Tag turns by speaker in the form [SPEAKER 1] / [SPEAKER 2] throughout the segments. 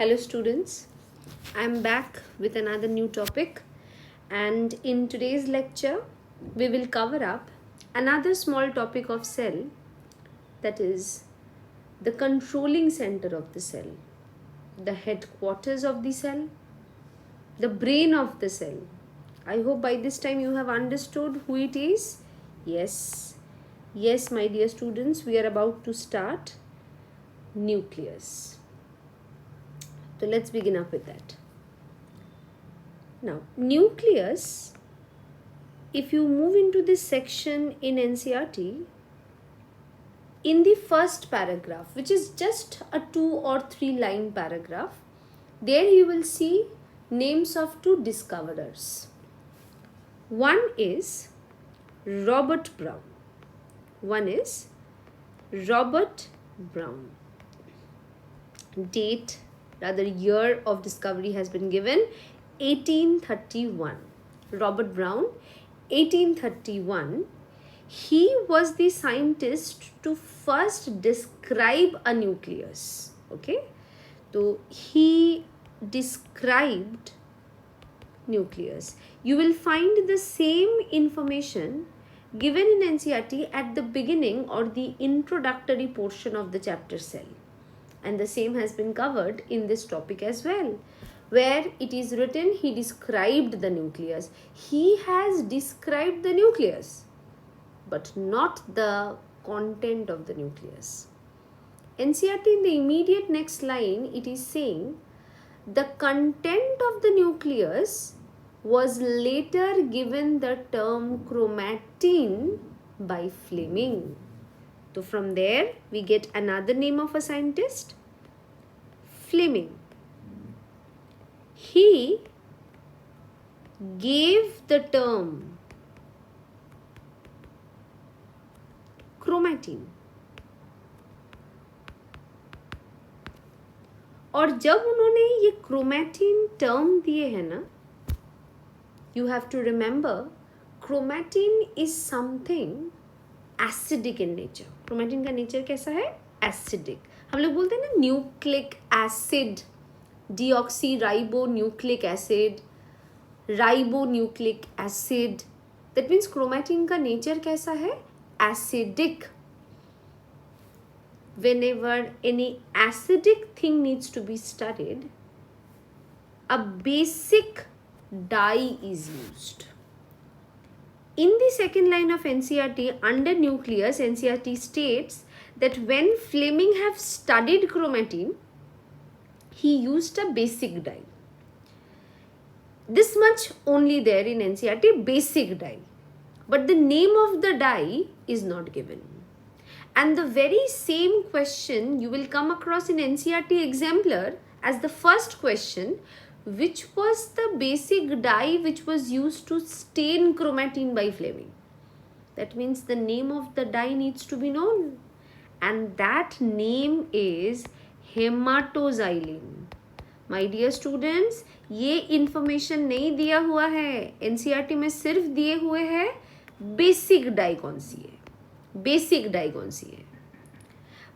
[SPEAKER 1] Hello students, I am back with another new topic, and in today's lecture we will cover up another small topic of cell, that is the controlling center of the cell, the headquarters of the cell, the brain of the cell. I hope by this time you have understood who it is. Yes, my dear students, we are about to start nucleus. So let's begin up with that. Now, nucleus, if you move into this section in NCERT, in the first paragraph, which is just a 2 or 3 line paragraph, there you will see names of two discoverers. One is Robert Brown. Date, rather year of discovery has been given 1831. Robert Brown, 1831. He was the scientist to first describe a nucleus. Okay, so he described nucleus. You will find the same information given in NCERT at the beginning or the introductory portion of the chapter cell, and the same has been covered in this topic as well, where it is written he described the nucleus. He has described the nucleus, but not the content of the nucleus. NCERT in the immediate next line, it is saying the content of the nucleus was later given the term chromatin by Fleming. So from there we get another name of a scientist, Fleming. He gave the term chromatin. और जब उन्होंने ये chromatin term दिए हैं ना, you have to remember chromatin is something acidic in nature. Chromatin का nature कैसा है? एसिडिक. हम लोग बोलते हैं ना nucleic acid, deoxy ribo nucleic acid, ribo nucleic acid. That means chromatin का नेचर कैसा है? Acidic. Whenever any acidic thing needs to be studied, a basic dye is used. In the second line of NCERT, under nucleus, NCERT states that when Fleming have studied chromatin, he used a basic dye. This much only there in NCERT, basic dye. But the name of the dye is not given. And the very same question you will come across in NCERT exemplar as the first question, which was the basic dye which was used to stain chromatin by Fleming. That means the name of the dye needs to be known, and that name is hematoxylin. My dear students, ये information नहीं दिया हुआ है. NCERT में सिर्फ दिए हुए है basic dye कौन सी है, बेसिक डाई कौन सी है,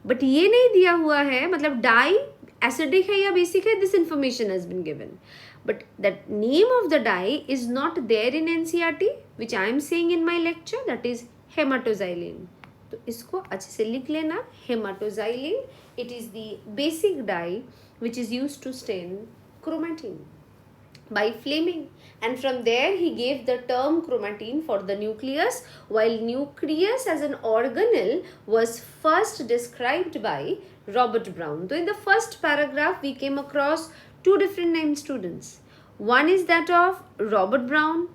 [SPEAKER 1] बट ये नहीं दिया हुआ है मतलब डाई एसिडिक है या बेसिक है. This information has been given, but that name of the dye is not there in NCERT which I am saying in my lecture, that is haematoxylin. तो इसको अच्छे से लिख लेना, haematoxylin. It is the basic dye which is used to stain chromatin by Fleming, and from there he gave the term chromatin for the nucleus, while nucleus as an organelle was first described by Robert Brown. So in the first paragraph we came across two different named students. One is that of Robert Brown,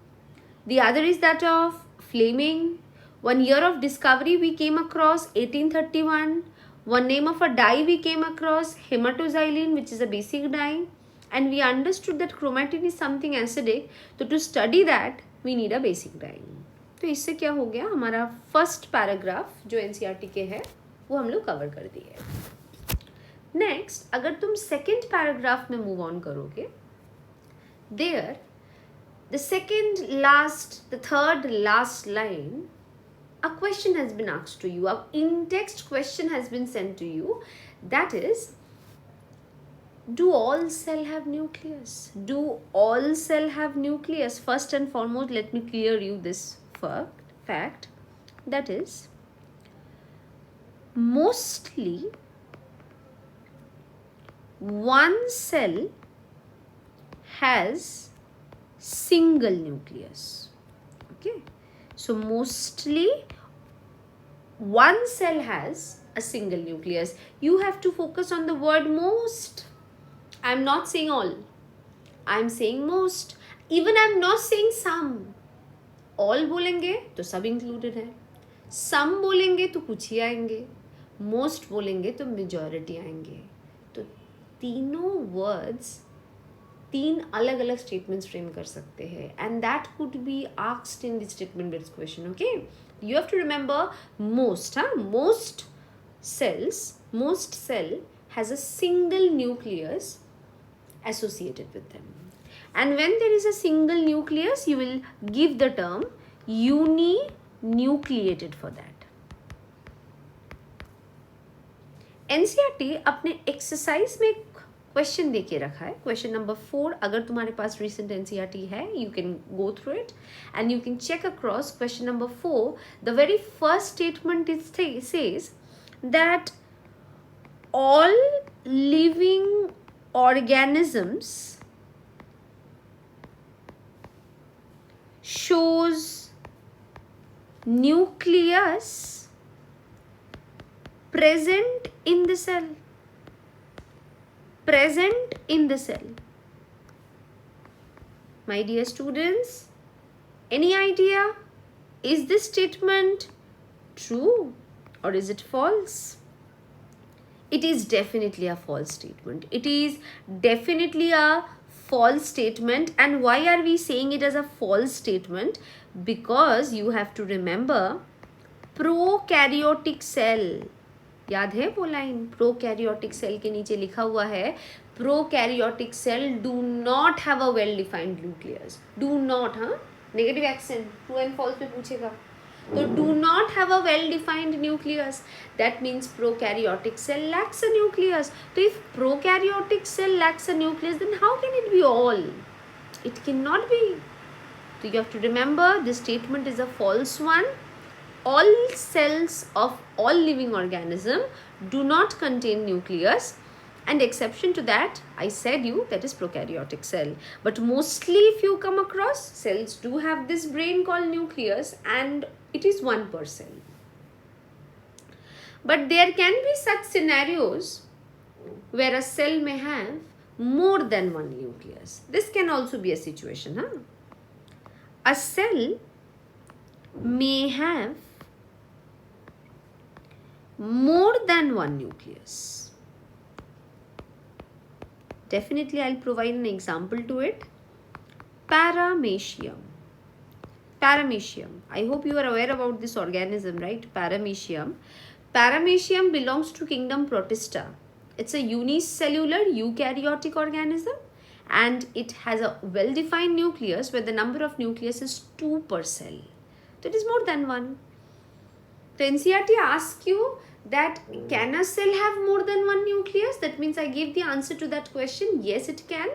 [SPEAKER 1] the other is that of Fleming. One year of discovery we came across 1831. One name of a dye we came across, hematoxylin, which is a basic dye. And we understood that chromatin is something acidic. So to study that, we need a basic dye. तो इससे क्या हो गया, हमारा first paragraph जो NCERT के है वो हम लोग कवर कर दिए. नेक्स्ट, अगर तुम सेकेंड पैराग्राफ में मूव ऑन करोगे, there the second last, the third last line, a question has been asked to you, a in-text question has been sent to you, that is, Do all cell have nucleus? Do all cell have nucleus? First and foremost, let me clear you this fact. That is, mostly one cell has single nucleus. Okay, so mostly one cell has a single nucleus. You have to focus on the word most. I'm not saying all, I'm saying most. Even I'm not saying some. All बोलेंगे तो सब included है, some बोलेंगे तो कुछ ही आएंगे, most बोलेंगे तो majority आएंगे. तो तीनों words तीन अलग अलग स्टेटमेंट्स फ्रेम कर सकते हैं, and that could be asked in the statement based question. Okay, you have to remember most. Most cell has a single nucleus associated with them, and when there is a single nucleus you will give the term uninucleated for that. NCERT अपने exercise में question देके रखा है, question number 4. अगर तुम्हारे पास recent NCERT है, you can go through it and you can check across question number 4. The very first statement it says that all living organisms shows nucleus present in the cell. Present in the cell. My dear students, any idea? Is this statement true or is it false? It is definitely a false statement. It is definitely a false statement. And why are we saying it as a false statement? Because you have to remember prokaryotic cell. याद है वो line? Prokaryotic cell के नीचे लिखा हुआ है prokaryotic cell do not have a well defined nucleus. Do not, negative accent, true and false में पूछेगा. तो do not have a well defined nucleus, that means prokaryotic cell lacks a nucleus. तो if prokaryotic cell lacks a nucleus, then how can it be all? It can not be. तो you have to remember this statement is a false one. All cells of all living organism do not contain nucleus, and exception to that I said you, that is prokaryotic cell. But mostly if you come across, cells do have this brain called nucleus, and it is one per cell. But there can be such scenarios where a cell may have more than one nucleus. This can also be a situation. A cell may have more than one nucleus. Definitely I'll provide an example to it. Paramecium. Paramecium. I hope you are aware about this organism, right? Paramecium. Paramecium belongs to kingdom Protista. It's a unicellular eukaryotic organism, and it has a well-defined nucleus where the number of nucleus is 2 per cell. So it is more than one. So NCERT asks you that can a cell have more than one nucleus? That means I gave the answer to that question. Yes, it can.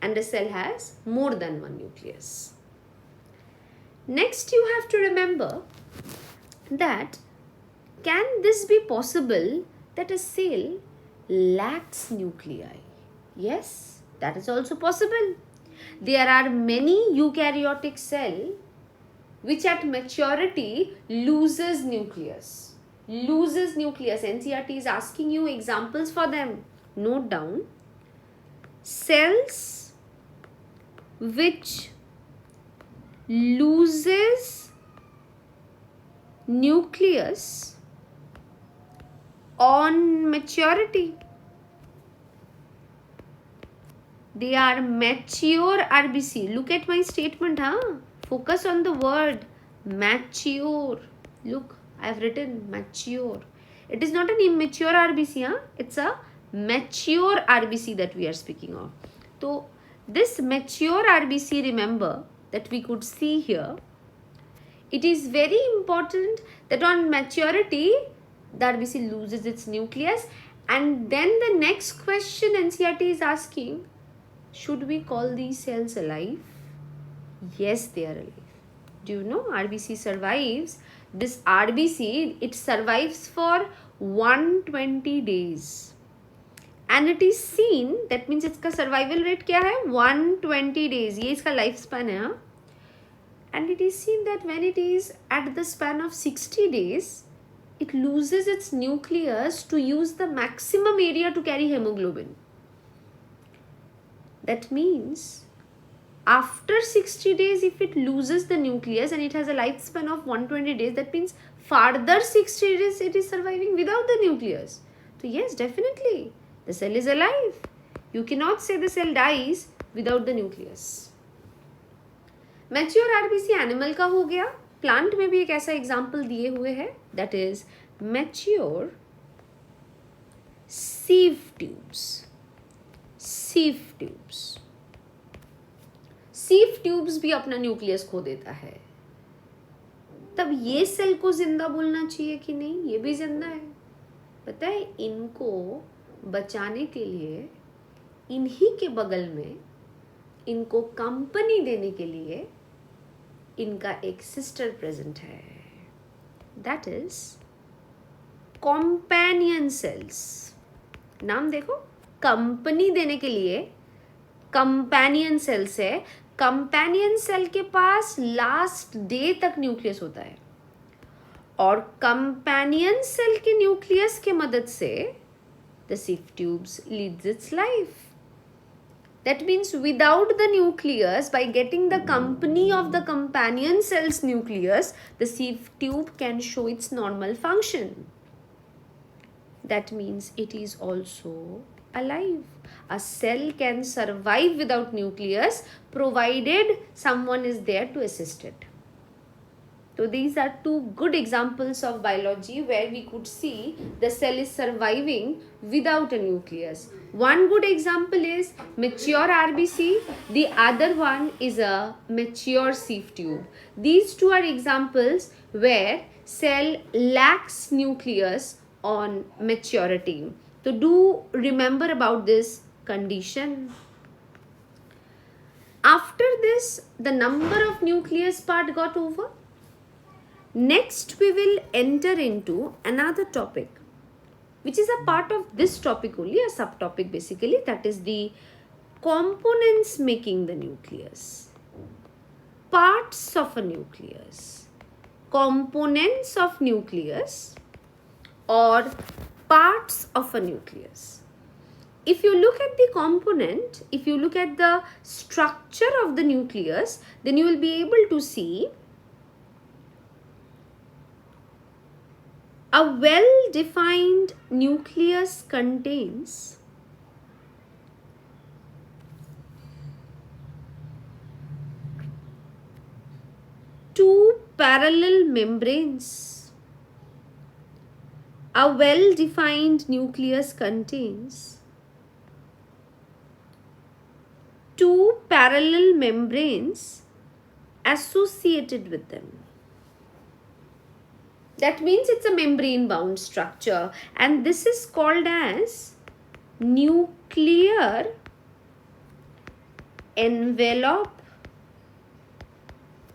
[SPEAKER 1] And a cell has more than one nucleus. Next, you have to remember that can this be possible that a cell lacks nuclei? Yes, that is also possible. There are many eukaryotic cells which at maturity loses nucleus. NCERT is asking you examples for them. Note down. Cells which loses nucleus on maturity. They are mature RBC. Look at my statement, Focus on the word mature. Look, I have written mature. It is not an immature RBC, it's a mature RBC that we are speaking of. So this mature RBC, remember that we could see here. It is very important that on maturity the RBC loses its nucleus, And then the next question NCERT is asking, should we call these cells alive? Yes, they are alive. Do you know RBC survives? This RBC, it survives for 120 days. And it is seen, that means इसका survival rate क्या है? 120 days. ये इसका life span है, हाँ? And it is seen that when it is at the span of 60 days, it loses its nucleus to use the maximum area to carry hemoglobin. That means after 60 days, if it loses the nucleus and it has a lifespan of 120 days, that means further 60 days it is surviving without the nucleus. So yes, definitely, the cell is alive. You cannot say the cell dies without the nucleus. Mature RBC animal का हो गया. Plant में भी एक ऐसा example दिए हुए है, that is mature sieve tubes. Sieve tubes, sieve tubes भी अपना न्यूक्लियस खो देता है. तब ये सेल को जिंदा बोलना चाहिए कि नहीं? ये भी जिंदा है. पता है, इनको बचाने के लिए इन्हीं के बगल में, इनको कंपनी देने के लिए इनका एक सिस्टर प्रेजेंट है, दैट इज कॉम्पेनियन सेल्स. नाम देखो, कंपनी देने के लिए कंपेनियन सेल्स है. कंपेनियन सेल के पास लास्ट डे तक न्यूक्लियस होता है और कंपेनियन सेल के न्यूक्लियस के मदद से the sieve tubes leads its life. That means without the nucleus, by getting the company of the companion cell's nucleus, the sieve tube can show its normal function. That means it is also alive. A cell can survive without nucleus provided someone is there to assist it. So these are two good examples of biology where we could see the cell is surviving without a nucleus. One good example is mature RBC. The other one is a mature sieve tube. These two are examples where cell lacks nucleus on maturity. So do remember about this condition. After this, the number of nucleus part got over. Next, we will enter into another topic, which is a part of this topic only, a subtopic basically, that is the components making the nucleus. Parts of a nucleus, components of nucleus or parts of a nucleus. If you look at the component, if you look at the structure of the nucleus, then you will be able to see a well-defined nucleus contains two parallel membranes. A well-defined nucleus contains two parallel membranes associated with them. That means it's a membrane bound structure, and this is called as nuclear envelope.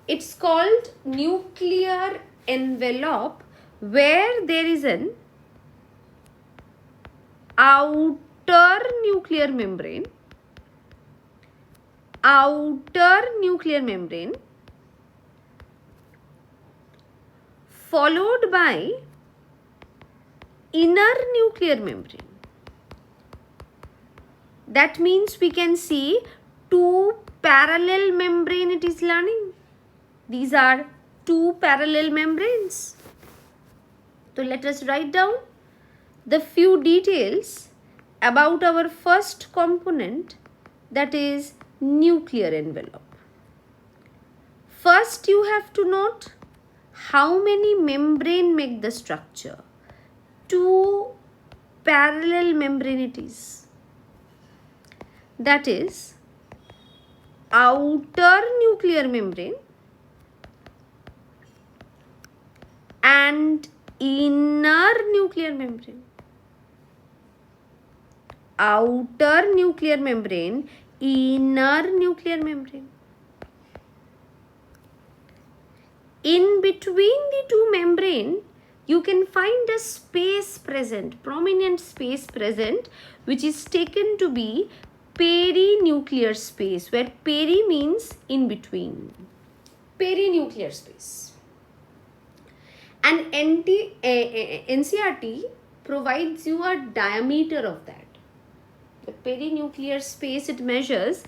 [SPEAKER 1] It's called nuclear envelope where there is an outer nuclear membrane, followed by inner nuclear membrane. That means we can see two parallel membrane it is learning. These are two parallel membranes. So let us write down the few details about our first component, that is nuclear envelope. First you have to note how many membrane make the structure. Two parallel membrane it is. That is outer nuclear membrane and inner nuclear membrane. outer nuclear membrane, inner nuclear membrane. In between the two membrane, you can find a space present, prominent space present, which is taken to be perinuclear space, where peri means in between. Perinuclear space. And NCERT provides you a diameter of that. The perinuclear space, it measures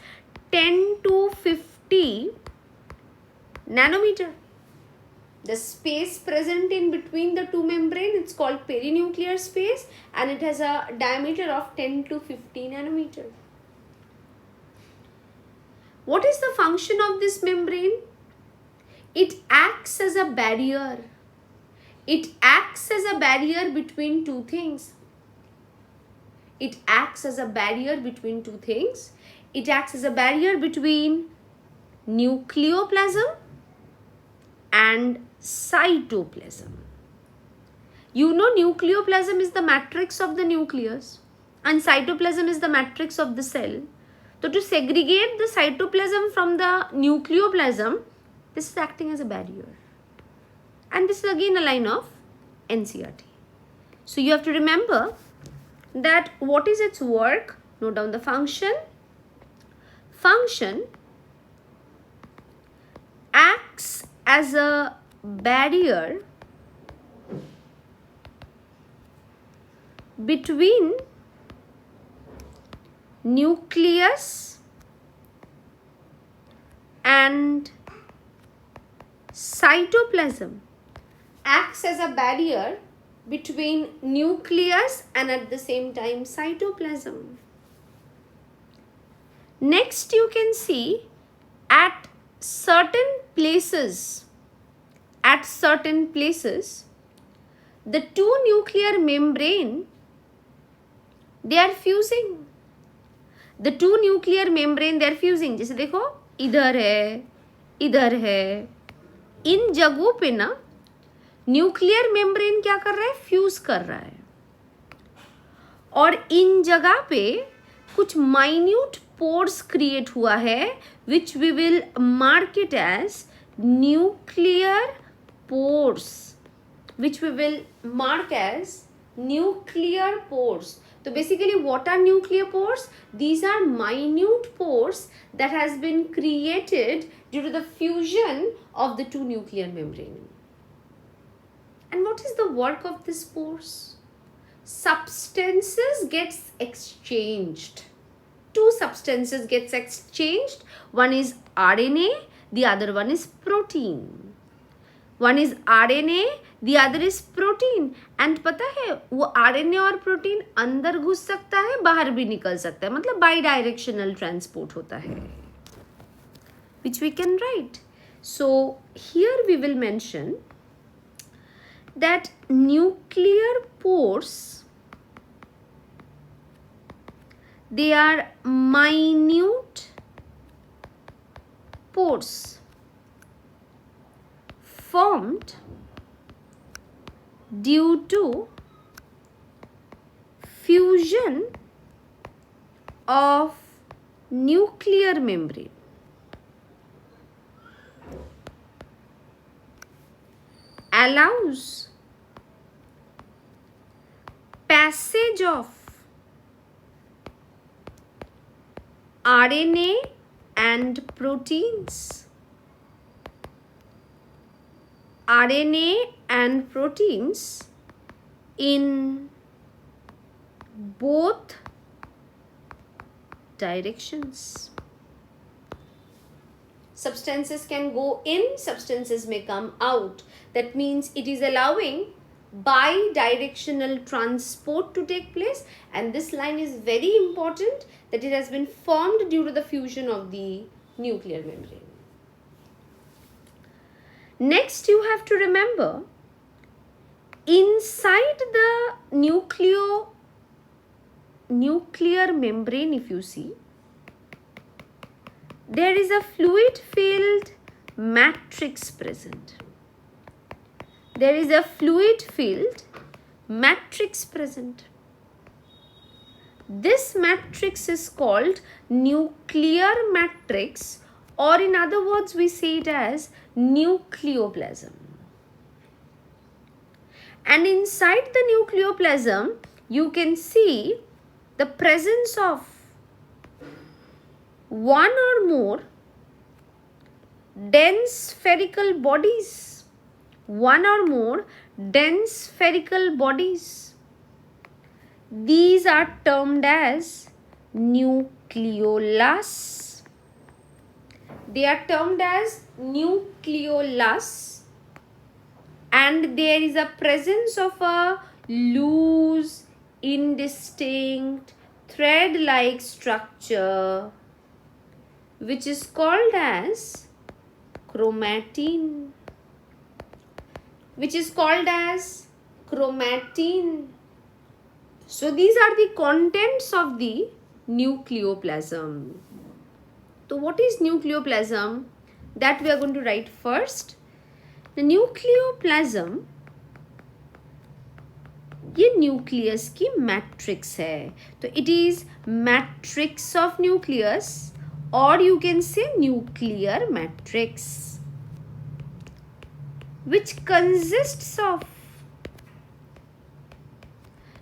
[SPEAKER 1] 10 to 50 nanometer. The space present in between the two membrane, it's called perinuclear space, and it has a diameter of 10 to 50 nanometer. What is the function of this membrane? It acts as a barrier. It acts as a barrier between two things. It acts as a barrier between two things. It acts as a barrier between nucleoplasm and cytoplasm. You know, nucleoplasm is the matrix of the nucleus and cytoplasm is the matrix of the cell. So to segregate the cytoplasm from the nucleoplasm, this is acting as a barrier. And this is again a line of NCERT. So you have to remember that what is its work? Note down the function. Function acts as a barrier between nucleus and cytoplasm. Acts as a barrier between nucleus and at the same time cytoplasm. Next, you can see at certain places, the two nuclear membrane, they are fusing. The two nuclear membrane, they are fusing. जैसे देखो इधर है, इन जगहों पे ना nuclear membrane क्या कर रहा है? फ्यूज कर रहा है. और इन जगह पे कुछ माइन्यूट पोर्स क्रिएट हुआ है, which we will mark it as nuclear pores, which we will mark as nuclear pores. So basically, what are nuclear pores? These are minute pores that has been created due to the fusion of the two nuclear membrane. And what is the work of these pores? Substances gets exchanged. Two substances gets exchanged. One is RNA, the other one is protein. One is RNA, the other is protein. And पता है वो RNA और protein अंदर घुस सकता है, बाहर भी निकल सकता है, मतलब bidirectional transport होता है, which we can write. So here we will mention that nuclear pores, they are minute pores formed due to fusion of nuclear membrane. Allows passage of RNA and proteins. RNA and proteins in both directions. Substances can go in, substances may come out. That means it is allowing bidirectional transport to take place, and this line is very important, that it has been formed due to the fusion of the nuclear membrane. Next, you have to remember, inside the nuclear membrane, if you see, there is a fluid-filled matrix present. There is a fluid-filled matrix present. This matrix is called nuclear matrix, or in other words we say it as nucleoplasm. And inside the nucleoplasm you can see the presence of one or more dense spherical bodies. One or more dense spherical bodies. These are termed as nucleolus. They are termed as nucleolus, and there is a presence of a loose, indistinct, thread-like structure which is called as chromatin. So these are the contents of the nucleoplasm. So what is nucleoplasm? That we are going to write first. The nucleoplasm ये nucleus की matrix है, तो it is matrix of nucleus, और you can say nuclear matrix which consists of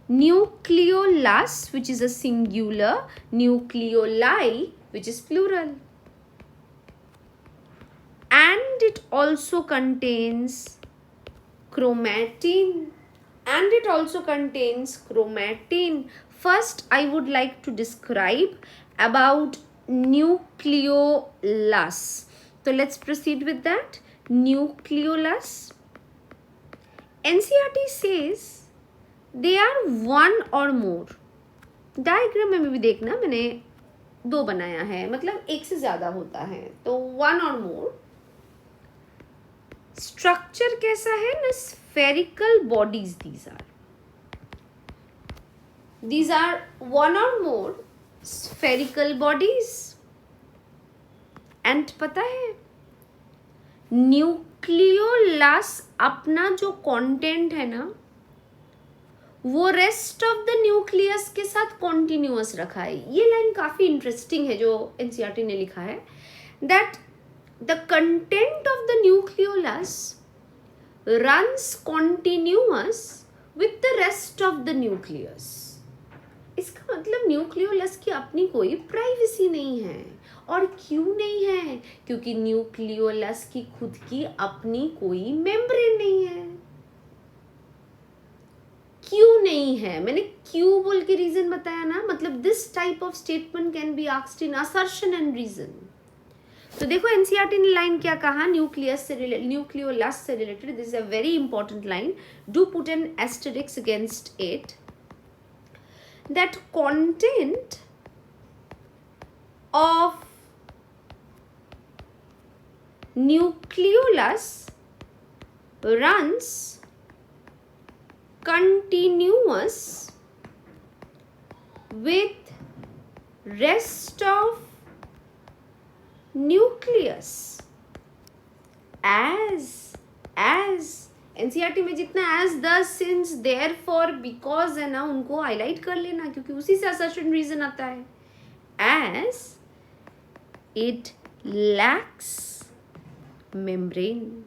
[SPEAKER 1] nucleolus, which is a singular, nucleoli, which is plural, and it also contains chromatin. First, I would like to describe about nucleolus. So let's proceed with that. Nucleolus. NCERT says they are one or more. Diagram में भी देखना, मैंने दो बनाया है, मतलब एक से ज्यादा होता है, तो one or more. स्ट्रक्चर कैसा है ना, spherical bodies. These are one or more spherical bodies. And पता है न्यूक्लियोलस अपना जो कंटेंट है ना, वो रेस्ट ऑफ द न्यूक्लियस के साथ कॉन्टिन्यूअस रखा है. ये लाइन काफी इंटरेस्टिंग है जो एनसीईआरटी ने लिखा है, that the content of the nucleolus runs continuous with the rest of the nucleus. इसका मतलब न्यूक्लियोलस की अपनी कोई प्राइवेसी नहीं है. और क्यों नहीं है? क्योंकि न्यूक्लियोलस की खुद की अपनी कोई मेम्ब्रेन नहीं है. क्यों नहीं है? मैंने क्यों बोल के रीजन बताया ना, मतलब this type of statement can be asked in assertion and reason. तो देखो एनसीईआरटी ने लाइन क्या कहा, न्यूक्लियोलस से related. This is a very important line. Do put an asterisk against it. That content of nucleolus runs continuous with rest of nucleus as NCERT में जितना as, thus, since, therefore, because है ना, उनको highlight कर लेना, क्योंकि उसी से assertion reason आता है. As it lacks membrane.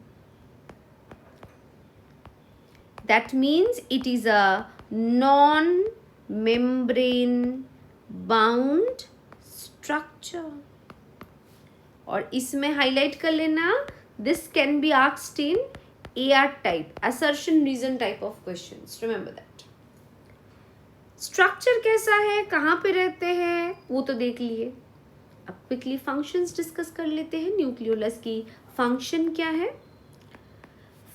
[SPEAKER 1] That means it is a non-membrane bound structure. और इसमें हाईलाइट कर लेना, this can be asked in AR type, assertion reason type of questions. Remember that. Structure कैसा है, कहाँ पे रहते हैं, वो तो देख लिए. अब क्विकली फंक्शंस डिस्कस कर लेते हैं. न्यूक्लियोलस की फंक्शन क्या है?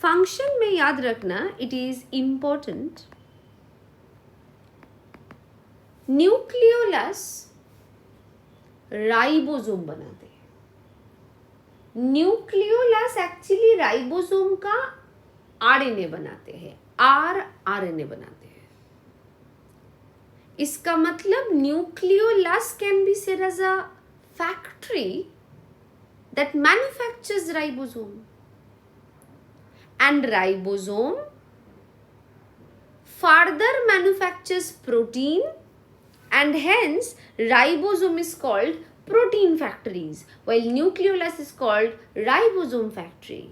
[SPEAKER 1] फंक्शन में याद रखना, it is important. Nucleolus ribosome बनाते हैं. न्यूक्लियोलस एक्चुअली राइबोसोम का आरएनए बनाते हैं, आरएनए बनाते हैं. इसका मतलब nucleolus can be said as a factory that manufactures ribosome, and ribosome further manufactures protein, and hence ribosome is called protein factories while nucleolus is called ribosome factory.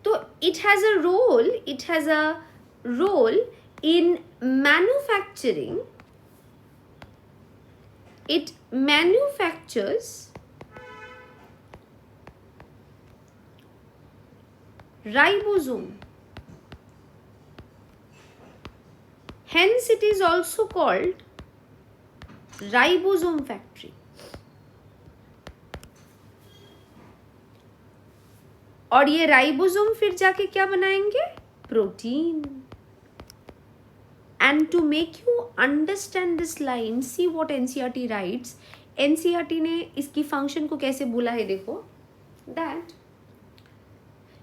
[SPEAKER 1] So it has a role in manufacturing. It manufactures ribosome. Hence it is also called ribosome factory. और ये ribosome फिर जाके क्या बनाएंगे? Protein. And to make you understand this line, see what NCERT writes. NCERT ने इसकी function को कैसे बोला है देखो. That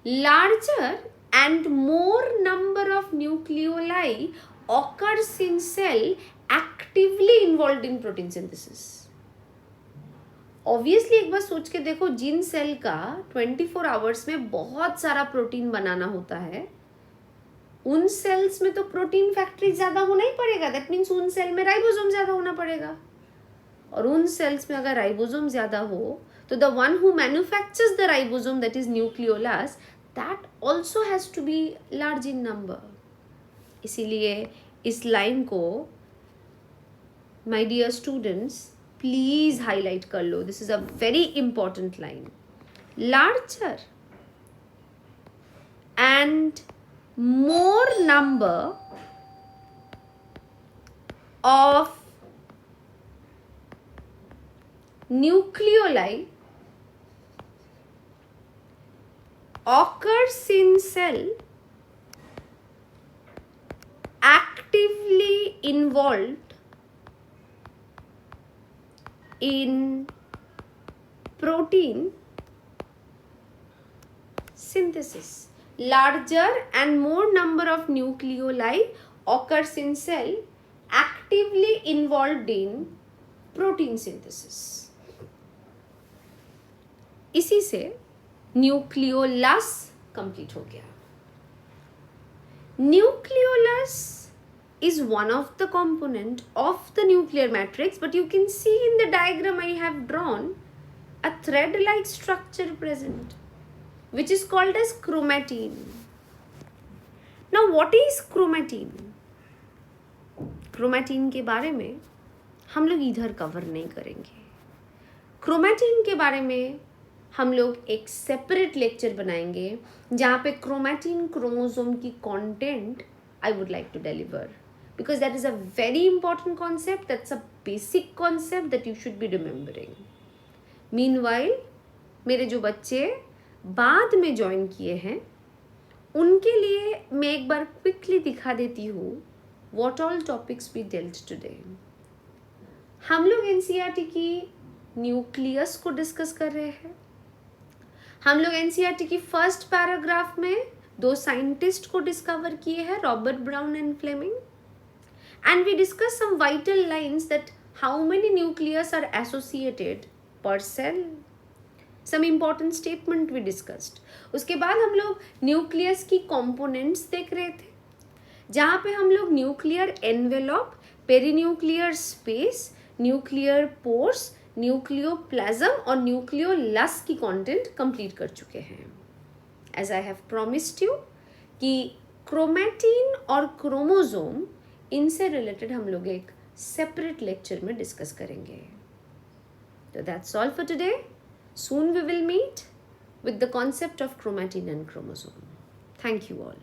[SPEAKER 1] larger and more number of nucleoli occurs in cell actively involved in protein synthesis. Obviously एक बार सोच के देखो, जिन सेल का 24 आवर्स में बहुत सारा प्रोटीन बनाना होता है, उन सेल्स में तो प्रोटीन फैक्ट्री ज्यादा होना ही पड़ेगा. दैट मीन्स उन सेल में राइबोसोम ज्यादा होना पड़ेगा. और उन सेल्स में अगर राइबोसोम ज्यादा हो तो the one who manufactures the ribosome, that is nucleolus, that also has to be large in number. इसीलिए इस लाइन को my dear students please highlight कर लो. This is a very important line. Larger and more number of nucleoli occurs in cell actively involved in protein synthesis. Larger and more number of nucleoli occurs in cell actively involved in protein synthesis. इसी से nucleolus complete हो गया. Nucleolus is one of the component of the nuclear matrix, but you can see in the diagram I have drawn a thread-like structure present, which is called as chromatin. Now, what is chromatin? Chromatin के बारे में हम लोग इधर cover नहीं करेंगे. Chromatin के बारे में हम लोग एक सेपरेट लेक्चर बनाएंगे जहाँ पे क्रोमैटिन क्रोमोसोम की content I would like to deliver, because that is a very important concept. That's a basic concept that you should be remembering. Meanwhile, मेरे जो बच्चे बाद में ज्वाइन किए हैं उनके लिए मैं एक बार क्विकली दिखा देती हूँ what all topics we dealt today. हम लोग NCERT की न्यूक्लियस को डिस्कस कर रहे हैं. हम लोग NCERT की फर्स्ट पैराग्राफ में दो साइंटिस्ट को डिस्कवर किए हैं, Robert Brown and Fleming. And we discussed some vital lines that how many nucleus are associated per cell. Some important statement we discussed. उसके बाद हम लोग न्यूक्लियस की कंपोनेंट्स देख रहे थे, जहाँ पे हम लोग nuclear envelope, perinuclear space, nuclear pores, nucleoplasm और न्यूक्लियोलस की कंटेंट कंप्लीट कर चुके हैं. As I have promised you कि क्रोमैटिन और क्रोमोसोम इनसे रिलेटेड हम लोग एक सेपरेट लेक्चर में डिस्कस करेंगे. तो that's all for today. Soon we will meet with the concept of chromatin and chromosome. Thank you all.